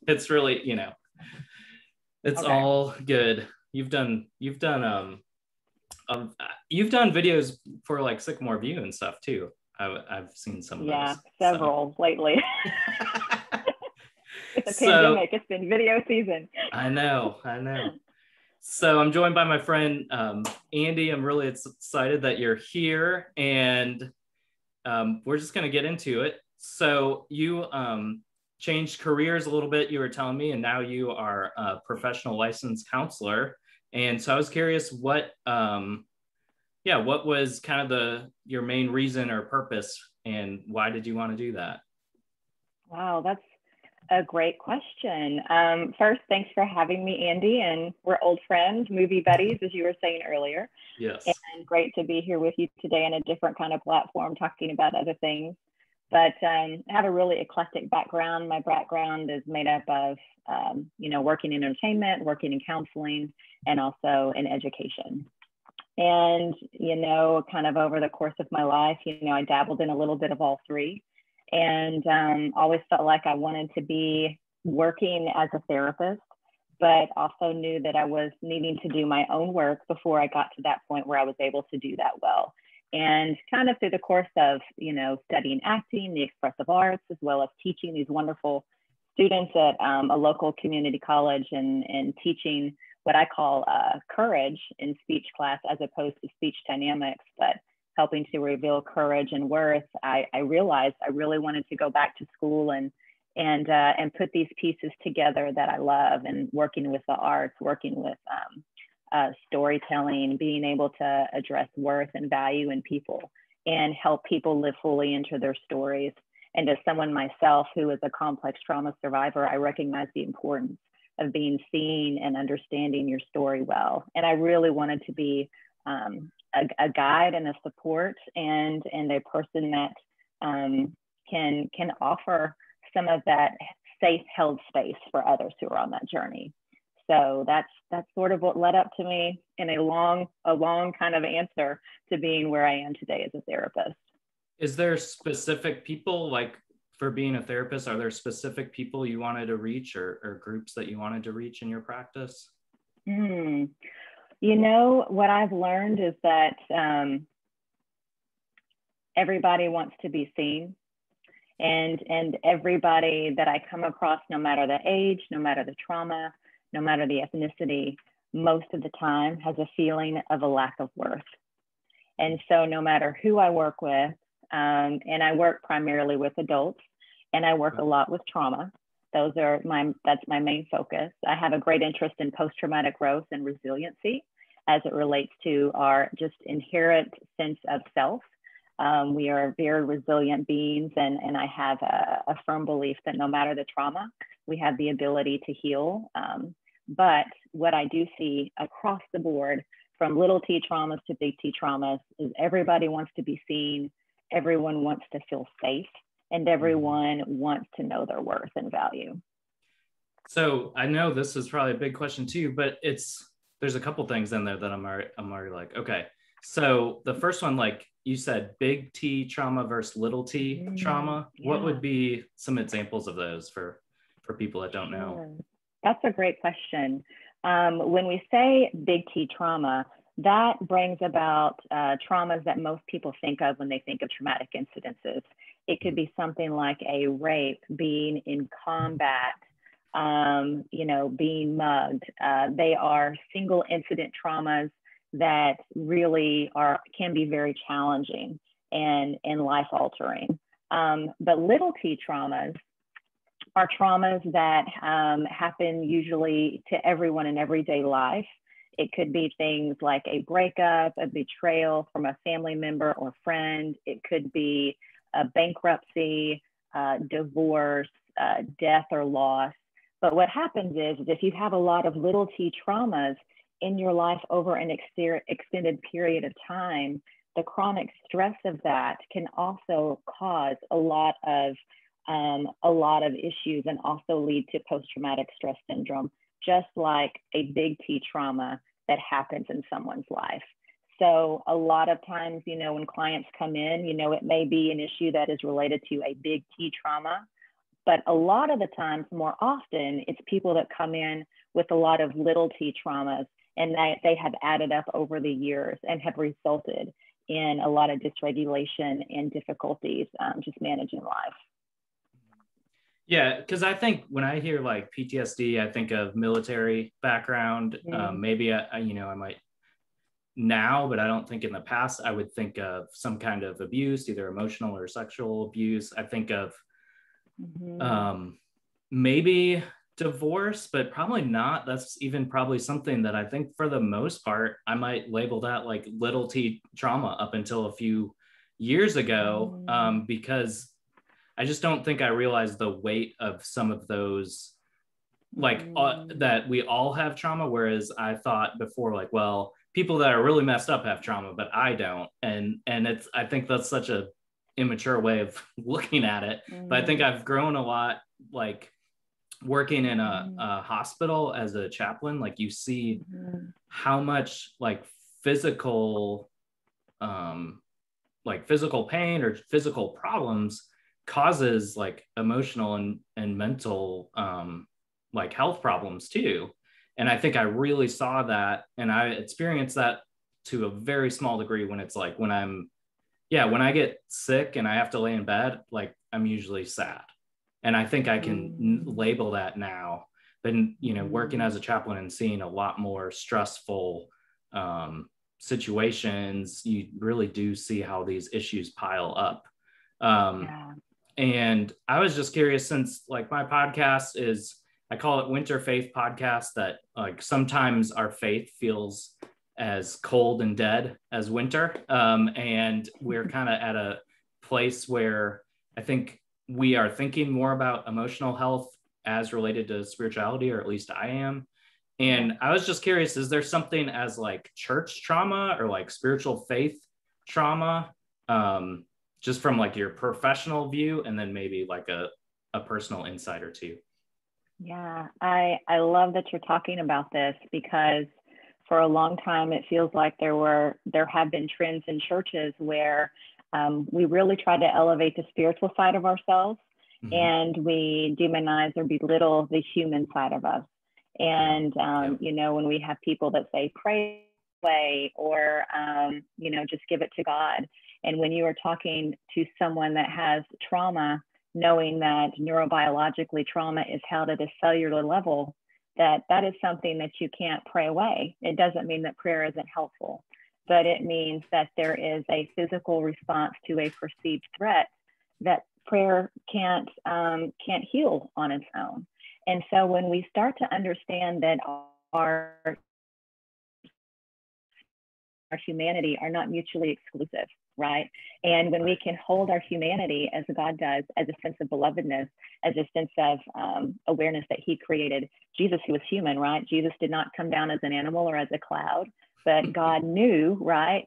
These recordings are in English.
It's really, it's Okay. all good. You've done videos for like Sycamore View and stuff too. I've seen some of Yeah, those. So, several lately. With the so pandemic, it's been video season. I know. So I'm joined by my friend Andy. I'm really excited that you're here, and we're just going to get into it. So you changed careers a little bit, you were telling me, and now you are a professional licensed counselor. And so I was curious, what was kind of your main reason or purpose, and why did you want to do that? Wow, that's a great question. First, thanks for having me, Andy. And we're old friends, movie buddies, as you were saying earlier. Yes. And great to be here with you today on a different kind of platform, talking about other things. But I have a really eclectic background. My background is made up of, working in entertainment, working in counseling, and also in education. And, kind of over the course of my life, I dabbled in a little bit of all three, and always felt like I wanted to be working as a therapist, but also knew that I was needing to do my own work before I got to that point where I was able to do that well. And kind of through the course of, studying acting, the expressive arts, as well as teaching these wonderful students at a local community college and teaching what I call courage in speech class as opposed to speech dynamics, but helping to reveal courage and worth, I realized I really wanted to go back to school and put these pieces together that I love, and working with the arts, working with storytelling, being able to address worth and value in people and help people live fully into their stories. And as someone myself who is a complex trauma survivor, I recognize the importance of being seen and understanding your story well. And I really wanted to be a guide and a support and a person that can offer some of that safe held space for others who are on that journey. So that's sort of what led up to me in a long kind of answer to being where I am today as a therapist. Is there specific people, like for being a therapist, are there specific people you wanted to reach or groups that you wanted to reach in your practice? What I've learned is that everybody wants to be seen, and everybody that I come across, no matter the age, no matter the trauma, no matter the ethnicity, most of the time has a feeling of a lack of worth. And so no matter who I work with, and I work primarily with adults, and I work a lot with trauma. That's my main focus. I have a great interest in post-traumatic growth and resiliency as it relates to our just inherent sense of self. We are very resilient beings, and I have a firm belief that no matter the trauma, we have the ability to heal. But what I do see across the board, from little t traumas to big T traumas, is everybody wants to be seen, everyone wants to feel safe, and everyone wants to know their worth and value. So I know this is probably a big question too, but there's a couple things in there that I'm already like, okay. So the first one, like you said, big T trauma versus little t trauma. Yeah. What would be some examples of those for people that don't know? Sure. That's a great question. When we say big T trauma, that brings about traumas that most people think of when they think of traumatic incidences. It could be something like a rape, being in combat, being mugged. They are single incident traumas that really can be very challenging and life altering. But little t traumas are traumas that happen usually to everyone in everyday life. It could be things like a breakup, a betrayal from a family member or friend. It could be a bankruptcy, divorce, death or loss. But what happens is if you have a lot of little t traumas in your life over an extended period of time, the chronic stress of that can also cause a lot of issues and also lead to post-traumatic stress syndrome, just like a big T trauma that happens in someone's life. So a lot of times, when clients come in, it may be an issue that is related to a big T trauma, But a lot of the times, more often, it's people that come in with a lot of little t traumas, and they have added up over the years and have resulted in a lot of dysregulation and difficulties just managing life. Yeah, because I think when I hear like PTSD, I think of military background. Maybe I might now, but I don't think in the past. I would think of some kind of abuse, either emotional or sexual abuse. I think of maybe divorce, but probably not. That's even probably something that I think for the most part, I might label that like little t trauma up until a few years ago, because I just don't think I realized the weight of some of those, like that we all have trauma. Whereas I thought before, like, well, people that are really messed up have trauma, but I don't. And I think that's such a immature way of looking at it. But I think I've grown a lot, like working in a hospital as a chaplain. Like you see how much like physical pain or physical problems causes like emotional and mental like health problems too. And I think I really saw that, and I experienced that to a very small degree when it's like when I get sick and I have to lay in bed, like I'm usually sad. And I think I can label that now. But working as a chaplain and seeing a lot more stressful situations, you really do see how these issues pile up. And I was just curious, since like my podcast is, I call it Winter Faith Podcast, that like sometimes our faith feels as cold and dead as winter. And we're kind of at a place where I think we are thinking more about emotional health as related to spirituality, or at least I am. And I was just curious, is there something as like church trauma or like spiritual faith trauma, just from like your professional view, and then maybe like a personal insight or two? Yeah, I love that you're talking about this, because for a long time, it feels like there have been trends in churches where we really try to elevate the spiritual side of ourselves, and we demonize or belittle the human side of us. And, when we have people that say, pray away, or, just give it to God. And when you are talking to someone that has trauma, knowing that neurobiologically trauma is held at a cellular level, that is something that you can't pray away. It doesn't mean that prayer isn't helpful, but it means that there is a physical response to a perceived threat that prayer can't heal on its own. And so when we start to understand that our humanity are not mutually exclusive, right? And when we can hold our humanity as God does, as a sense of belovedness, as a sense of awareness that he created Jesus, who was human, right? Jesus did not come down as an animal or as a cloud, but God knew, right,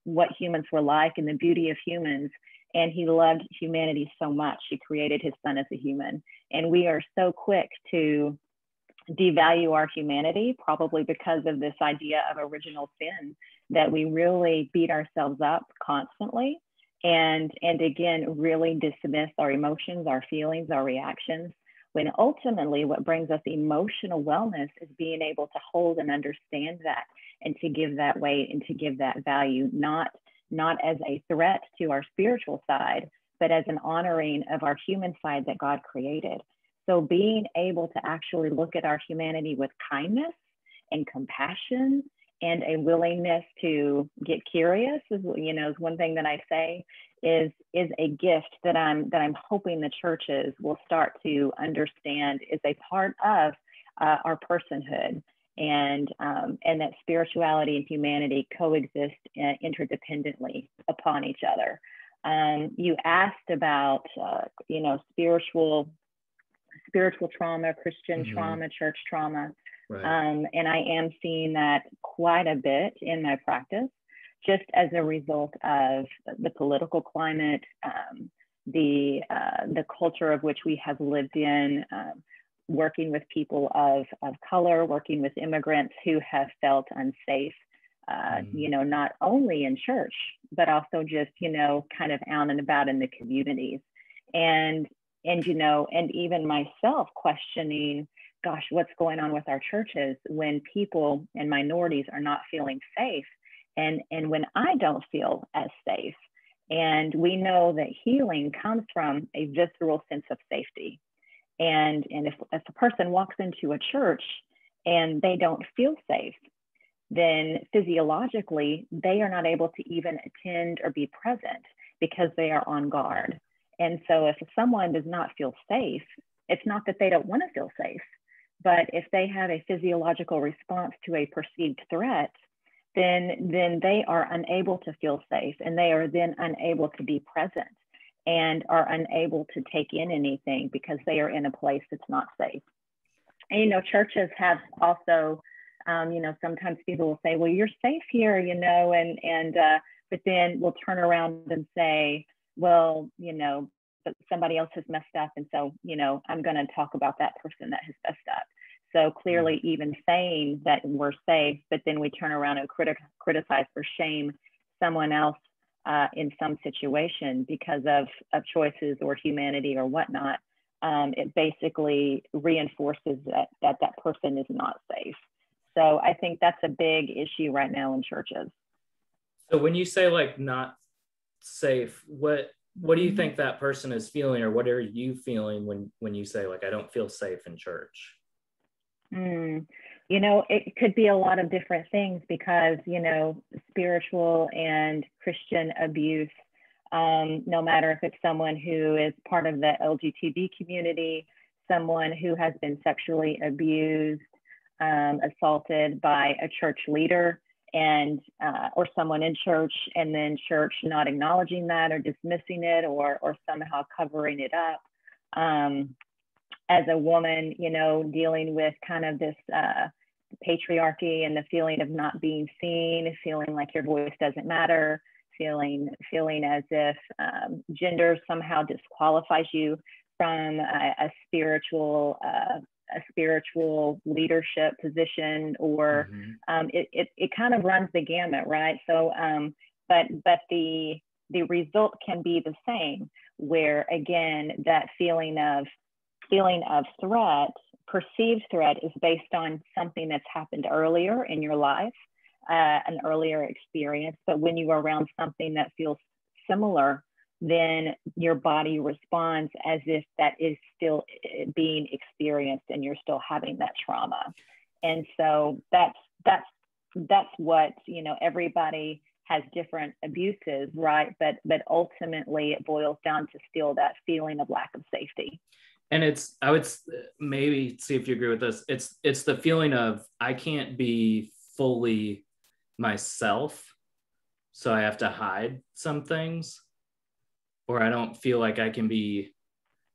what humans were like and the beauty of humans. And he loved humanity so much, he created his son as a human. And we are so quick to devalue our humanity, probably because of this idea of original sin, that we really beat ourselves up constantly, and again really dismiss our emotions, our feelings, our reactions, when ultimately what brings us emotional wellness is being able to hold and understand that, and to give that weight and to give that value, not as a threat to our spiritual side, but as an honoring of our human side that God created. So being able to actually look at our humanity with kindness and compassion and a willingness to get curious is one thing that I say is a gift that I'm hoping the churches will start to understand is a part of our personhood, and that spirituality and humanity coexist interdependently upon each other. You asked about spiritual trauma, Christian trauma, church trauma. Right. And I am seeing that quite a bit in my practice, just as a result of the political climate, the culture of which we have lived in, working with people of color, working with immigrants who have felt unsafe, not only in church, but also just, kind of out and about in the communities. And and even myself questioning, gosh, what's going on with our churches when people and minorities are not feeling safe, and when I don't feel as safe. And we know that healing comes from a visceral sense of safety. And if a person walks into a church and they don't feel safe, then physiologically, they are not able to even attend or be present because they are on guard. And so if someone does not feel safe, it's not that they don't want to feel safe, but if they have a physiological response to a perceived threat, then they are unable to feel safe, and they are then unable to be present and are unable to take in anything because they are in a place that's not safe. And, you know, churches have also, you know, sometimes people will say, well, you're safe here, you know, but then we'll turn around and say, well, you know, but somebody else has messed up. And so, you know, I'm going to talk about that person that has messed up. So clearly even saying that we're safe, but then we turn around and criticize or shame someone else in some situation because of choices or humanity or whatnot, it basically reinforces that person is not safe. So I think that's a big issue right now in churches. So when you say like not safe, what do you think that person is feeling, or what are you feeling when you say like, I don't feel safe in church? You know, it could be a lot of different things because, you know, spiritual and Christian abuse, no matter if it's someone who is part of the LGBT community, someone who has been sexually abused, assaulted by a church leader, and or someone in church, and then church not acknowledging that or dismissing it or somehow covering it up. As a woman, you know, dealing with kind of this patriarchy and the feeling of not being seen, feeling like your voice doesn't matter, feeling as if gender somehow disqualifies you from a spiritual leadership position, or it kind of runs the gamut, right? So, but the result can be the same, where again, that feeling of threat, perceived threat, is based on something that's happened earlier in your life, an earlier experience. But when you are around something that feels similar, then your body responds as if that is still being experienced and you're still having that trauma. And so that's what, you know, everybody has different abuses, right? But ultimately it boils down to still that feeling of lack of safety. And I would maybe see if you agree with this. It's the feeling of, I can't be fully myself, so I have to hide some things, or I don't feel like I can be,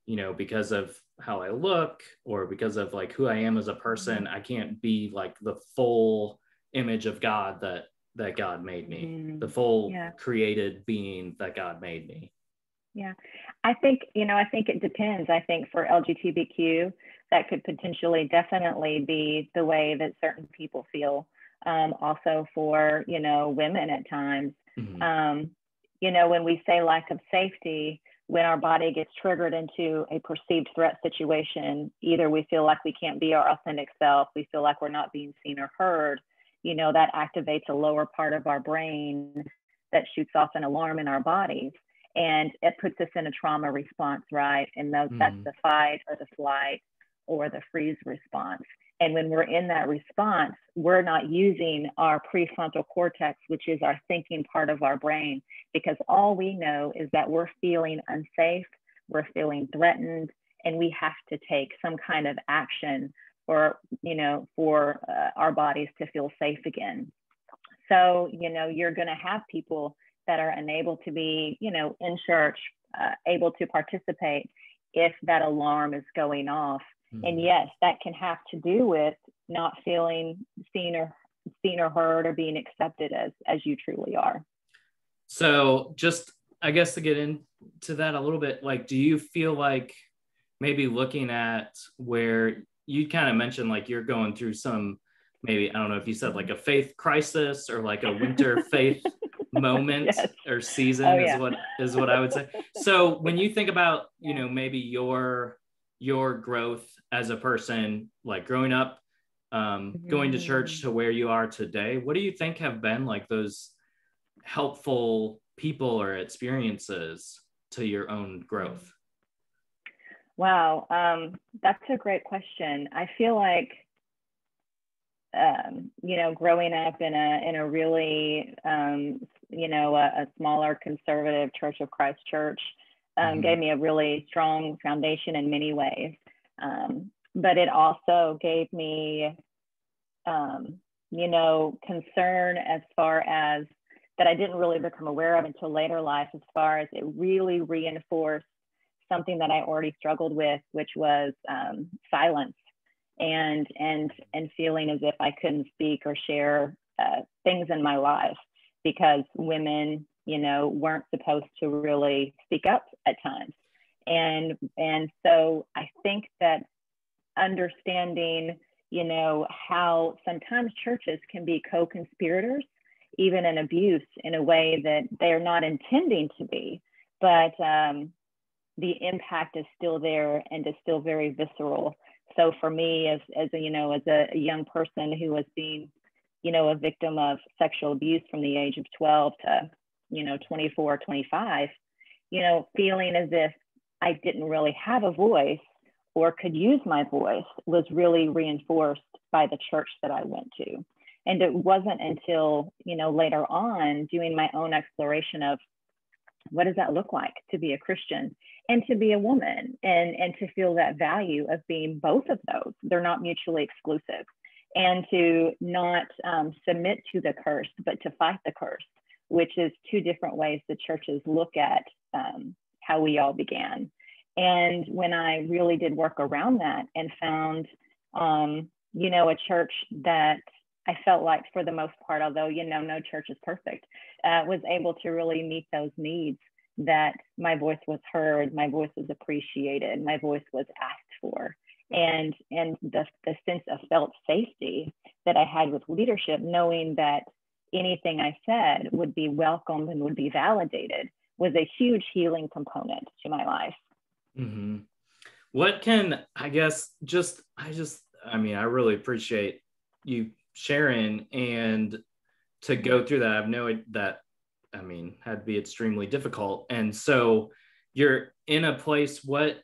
you know, because of how I look or because of like who I am as a person, I can't be like the full image of God that God made me, the full created being that God made me. Yeah, I think it depends. I think for LGBTQ, that could potentially definitely be the way that certain people feel. Also for, you know, women at times, you know, when we say lack of safety, when our body gets triggered into a perceived threat situation, either we feel like we can't be our authentic self, we feel like we're not being seen or heard, you know, that activates a lower part of our brain that shoots off an alarm in our bodies. And it puts us in a trauma response, right? And that's the fight or the flight or the freeze response. And when we're in that response, we're not using our prefrontal cortex, which is our thinking part of our brain, because all we know is that we're feeling unsafe, we're feeling threatened, and we have to take some kind of action for our bodies to feel safe again. So, you know, you're going to have people that are unable to be, you know, in church, able to participate if that alarm is going off. And yes, that can have to do with not feeling seen or heard or being accepted as you truly are. So just, I guess, to get into that a little bit, like, do you feel like maybe looking at where you kind of mentioned, like, you're going through some maybe, I don't know if you said like a faith crisis or like a winter faith moment Yes. or season Oh, yeah. is what I would say. So when you think about, you know, maybe your growth as a person, like growing up, going to church to where you are today, what do you think have been like those helpful people or experiences to your own growth? Wow, that's a great question. I feel like, you know, growing up in a really, you know, a smaller conservative Church of Christ church gave me a really strong foundation in many ways. But it also gave me, you know, concern as far as that I didn't really become aware of until later life, as far as it really reinforced something that I already struggled with, which was silence and feeling as if I couldn't speak or share things in my life because women, you know, weren't supposed to really speak up at times. And so I think that understanding, you know, how sometimes churches can be co-conspirators, even in abuse, in a way that they're not intending to be, but the impact is still there and is still very visceral. So for me, as a, you know, as a young person who was being, you know, a victim of sexual abuse from the age of 12 to, you know, 24, 25, you know, feeling as if I didn't really have a voice or could use my voice was really reinforced by the church that I went to. And it wasn't until, you know, later on doing my own exploration of what does that look like to be a Christian and to be a woman and to feel that value of being both of those. They're not mutually exclusive. And to not submit to the curse, but to fight the curse, which is two different ways the churches look at how we all began. And when I really did work around that and found, you know, a church that I felt like for the most part, although, you know, no church is perfect, was able to really meet those needs, that my voice was heard, my voice was appreciated, my voice was asked for. And the sense of felt safety that I had with leadership, knowing that anything I said would be welcomed and would be validated, was a huge healing component to my life. Mm-hmm. What can, I guess, I mean, I really appreciate you sharing, and to go through that. I've known that, I mean, had to be extremely difficult. And so you're in a place, what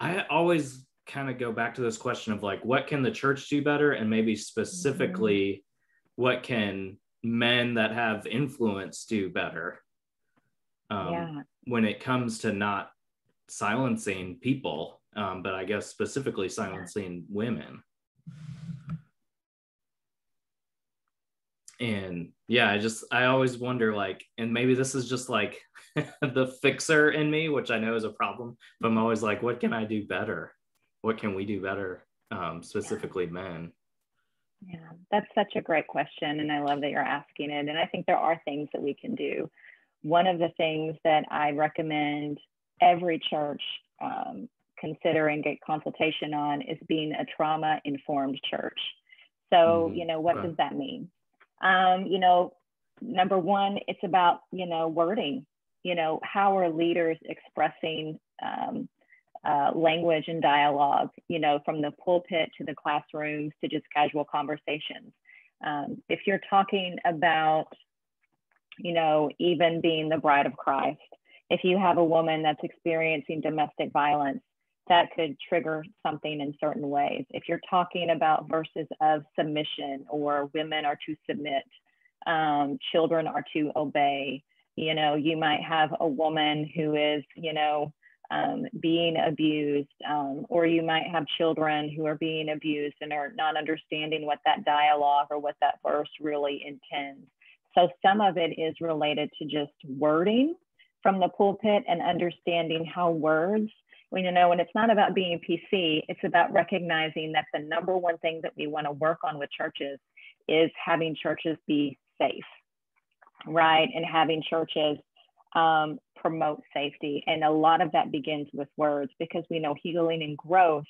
I always kind of go back to this question of like, what can the church do better? And maybe specifically, what can men that have influence do better when it comes to not silencing people, but I guess specifically silencing women. And yeah, I always wonder, like, and maybe this is just like the fixer in me, which I know is a problem, but I'm always like, what can I do better? What can we do better, specifically men? Yeah, that's such a great question. And I love that you're asking it. And I think there are things that we can do. One of the things that I recommend every church consider and get consultation on is being a trauma-informed church. So, you know, what does that mean? You know, number one, it's about, you know, wording. You know, how are leaders expressing language and dialogue, you know, from the pulpit to the classrooms to just casual conversations. If you're talking about, you know, even being the bride of Christ, if you have a woman that's experiencing domestic violence, that could trigger something in certain ways. If you're talking about verses of submission, or women are to submit, children are to obey, you know, you might have a woman who is, you know, being abused, or you might have children who are being abused and are not understanding what that dialogue or what that verse really intends. So some of it is related to just wording from the pulpit and understanding how words, when, you know, when it's not about being PC, it's about recognizing that the number one thing that we want to work on with churches is having churches be safe, right? And having churches promote safety. And a lot of that begins with words, because we know healing and growth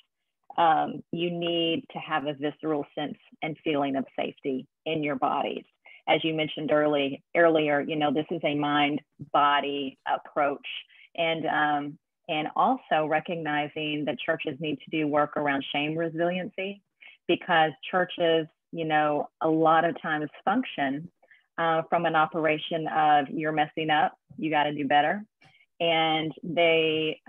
you need to have a visceral sense and feeling of safety in your bodies. As you mentioned earlier, this is a mind-body approach. And also recognizing that churches need to do work around shame resiliency, because churches, a lot of times function from an operation of you're messing up, you got to do better. And they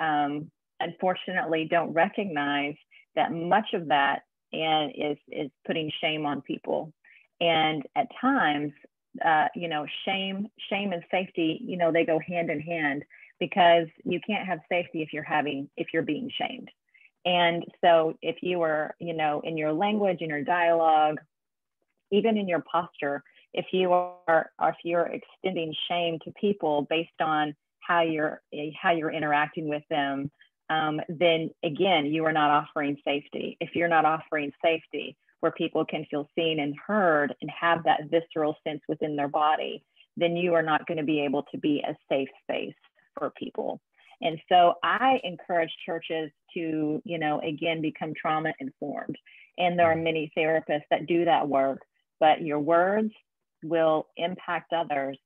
unfortunately don't recognize that much of that is putting shame on people. And at times, shame and safety, they go hand in hand, because you can't have safety if you're being shamed. And so if you are, in your language, in your dialogue, even in your posture, if you're extending shame to people based on how you're interacting with them, then again, you are not offering safety. If you're not offering safety where people can feel seen and heard and have that visceral sense within their body, then you are not going to be able to be a safe space for people. And so I encourage churches to, again, become trauma informed. And there are many therapists that do that work, but your words will impact others'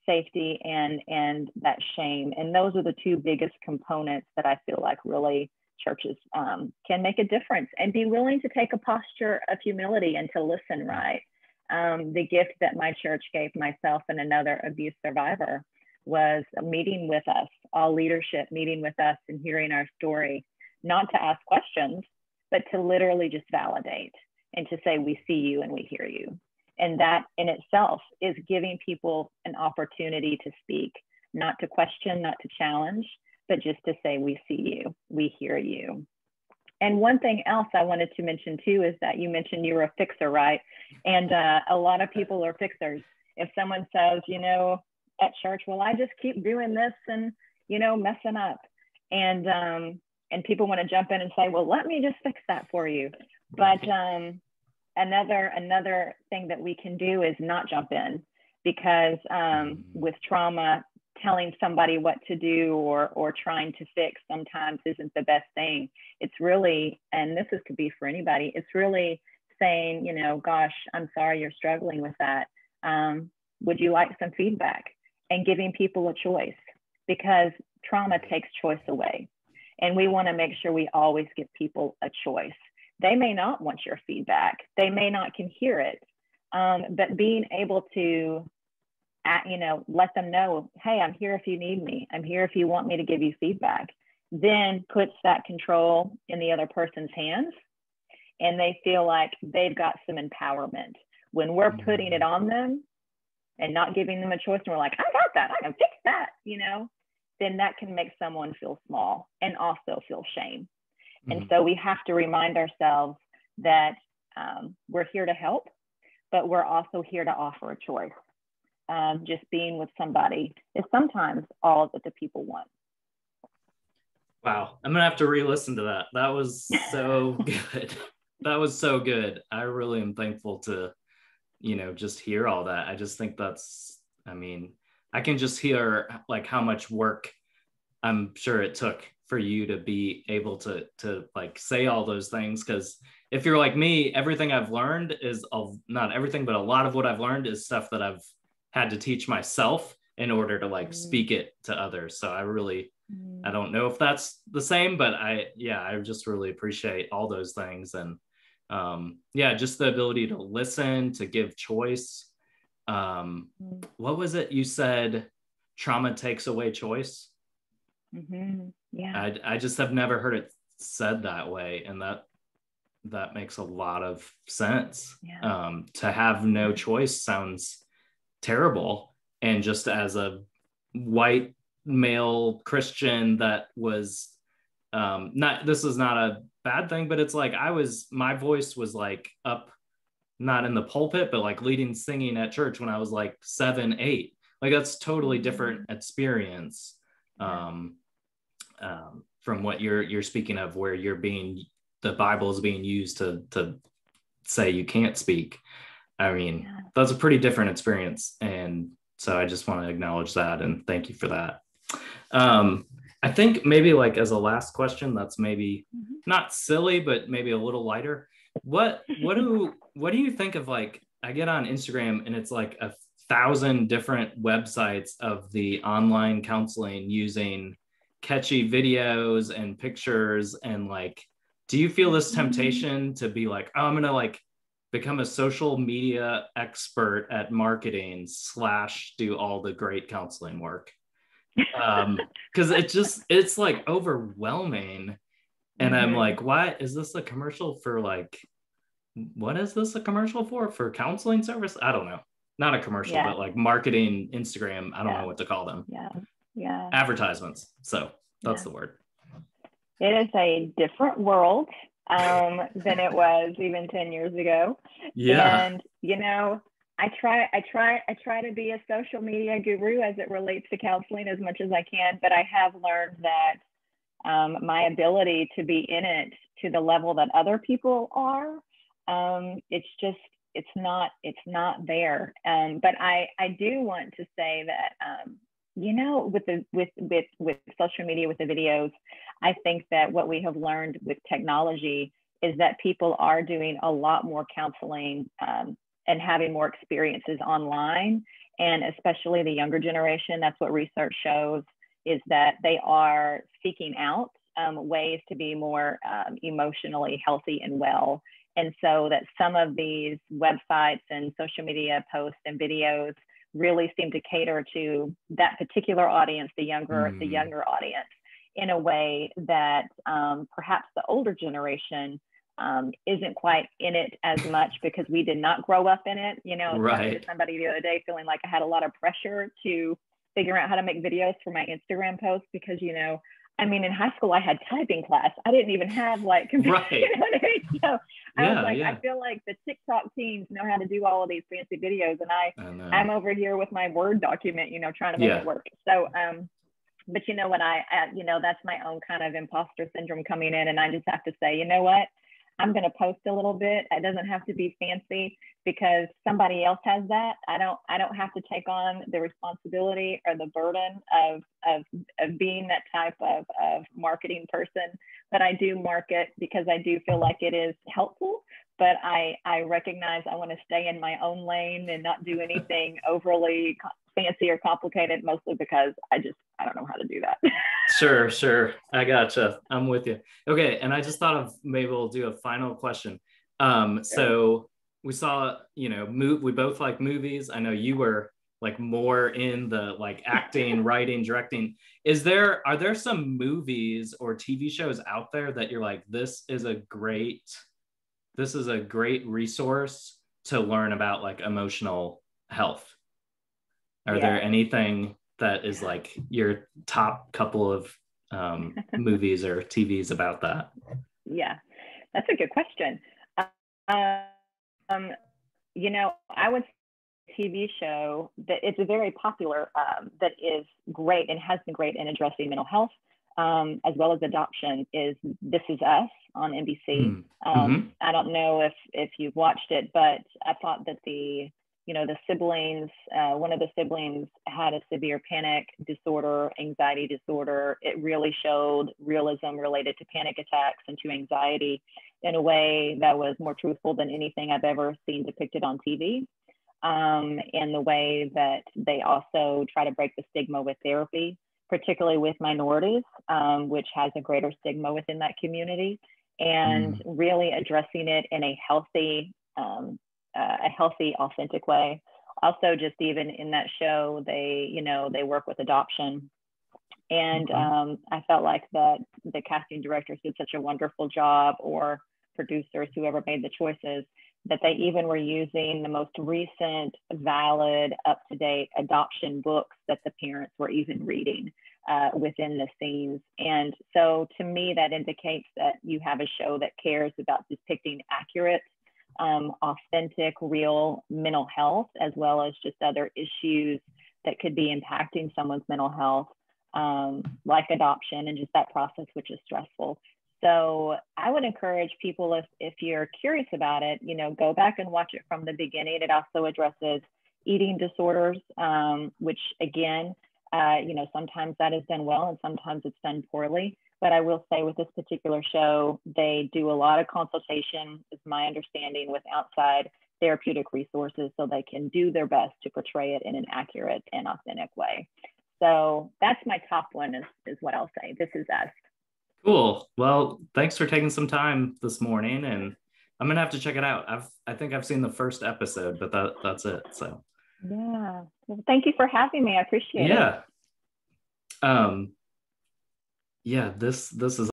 safety and that shame. And those are the two biggest components that I feel like really churches can make a difference, and be willing to take a posture of humility and to listen, right? The gift that my church gave myself and another abuse survivor was a meeting with us, all leadership meeting with us and hearing our story, not to ask questions, but to literally just validate and to say, we see you and we hear you. And that in itself is giving people an opportunity to speak, not to question, not to challenge, but just to say, we see you, we hear you. And one thing else I wanted to mention too is that you mentioned you were a fixer, right? And a lot of people are fixers. If someone says, at church, well, I just keep doing this and, messing up. And people want to jump in and say, well, let me just fix that for you. But another thing that we can do is not jump in, because with trauma, telling somebody what to do or trying to fix sometimes isn't the best thing. It's really, and this could be for anybody, it's really saying, gosh, I'm sorry you're struggling with that. Would you like some feedback? And giving people a choice, because trauma takes choice away. And we want to make sure we always give people a choice. They may not want your feedback. They may not can hear it. But being able to, let them know, hey, I'm here if you need me. I'm here if you want me to give you feedback. Then puts that control in the other person's hands, and they feel like they've got some empowerment. When we're putting it on them and not giving them a choice, and we're like, I got that, I can fix that, then that can make someone feel small and also feel shame. And so we have to remind ourselves that we're here to help, but we're also here to offer a choice. Just being with somebody is sometimes all that the people want. Wow. I'm going to have to re-listen to that. That was so good. That was so good. I really am thankful to, just hear all that. I just think I can just hear like how much work I'm sure it took for you to be able to like say all those things. Because if you're like me, everything I've learned is not everything, but a lot of what I've learned is stuff that I've had to teach myself in order to like speak it to others. So I don't know if that's the same, but I just really appreciate all those things. And just the ability to listen, to give choice. What was it you said? Trauma takes away choice. Yeah. I just have never heard it said that way, and that makes a lot of sense. To have no choice sounds terrible. And just as a white male Christian that was this is not a bad thing, but it's like my voice was like up, not in the pulpit, but like leading singing at church when I was like 7, 8. Like that's totally different experience from what you're speaking of, where the Bible is being used to say you can't speak. I mean, that's a pretty different experience. And so I just want to acknowledge that and thank you for that. I think maybe like as a last question, that's maybe Mhm. not silly, but maybe a little lighter. What do you think of like I get on Instagram and it's like 1,000 different websites of the online counseling using catchy videos and pictures and like do you feel this temptation to be like, oh, I'm gonna like become a social media expert at marketing slash do all the great counseling work? Because it's like overwhelming and I'm Mhm. like, why is this a commercial for like what is this a commercial for counseling service? I don't know, not a commercial Yeah, but like marketing Instagram, I don't know yeah, what to call them, yeah, yeah, advertisements, so that's yeah. the word. It is a different world than it was even 10 years ago. Yeah. And, I try to be a social media guru as it relates to counseling as much as I can, but I have learned that my ability to be in it to the level that other people are, it's just, it's not there. But I do want to say that, with with social media, with the videos, I think that what we have learned with technology is that people are doing a lot more counseling, and having more experiences online. And especially the younger generation, that's what research shows, is that they are seeking out ways to be more emotionally healthy and well. And so that some of these websites and social media posts and videos really seem to cater to that particular audience, the Mm, younger audience, in a way that perhaps the older generation isn't quite in it as much because we did not grow up in it. I was talking to right. somebody the other day feeling like I had a lot of pressure to figure out how to make videos for my Instagram posts because, I mean, in high school, I had typing class. I didn't even have like computer, Right. what I mean? So I was Yeah, like, I yeah. feel like the TikTok teens know how to do all of these fancy videos, and I I'm know. over here with my Word document, trying to make it Yeah. work. So, but you know what, that's my own kind of imposter syndrome coming in, and I just have to say, you know what, I'm going to post a little bit. It doesn't have to be fancy because somebody else has that. I don't have to take on the responsibility or the burden of being that type of marketing person. But I do market because I do feel like it is helpful. But I recognize I want to stay in my own lane and not do anything overly fancy or complicated, mostly because I don't know how to do that. Sure, sure. I gotcha. I'm with you. Okay, and I just thought of maybe we'll do a final question. Sure. So we saw, we both like movies. I know you were like more in the like acting, writing, directing. Are there some movies or TV shows out there that you're like, this is a great resource to learn about like emotional health? Are there Yeah. anything that is like your top couple of movies or TVs about that? Yeah, that's a good question. Um, I would say TV show that it's a very popular, that is great and has been great in addressing mental health, as well as adoption, is This Is Us on NBC. Mm. Mm-hmm. I don't know if you've watched it, but I thought that the siblings, one of the siblings had a severe panic disorder, anxiety disorder. It really showed realism related to panic attacks and to anxiety in a way that was more truthful than anything I've ever seen depicted on TV. And the way that they also try to break the stigma with therapy, particularly with minorities, which has a greater stigma within that community, and Mm. really addressing it in a healthy, authentic way. Also, just even in that show, they work with adoption, and Okay. I felt like that the casting directors did such a wonderful job, or producers, whoever made the choices, that they even were using the most recent, valid, up to date adoption books that the parents were even reading within the scenes. And so to me, that indicates that you have a show that cares about depicting accurate, authentic, real mental health, as well as just other issues that could be impacting someone's mental health, like adoption and just that process, which is stressful. So I would encourage people, if you're curious about it, go back and watch it from the beginning. It also addresses eating disorders, which again, Sometimes that is done well and sometimes it's done poorly. But I will say with this particular show, they do a lot of consultation, is my understanding, with outside therapeutic resources so they can do their best to portray it in an accurate and authentic way. So that's my top one is what I'll say. This Is Us. Cool. Well, thanks for taking some time this morning, and I'm gonna have to check it out. I think I've seen the first episode, but that's it. So yeah. Well, thank you for having me. I appreciate it. yeah. Yeah, this is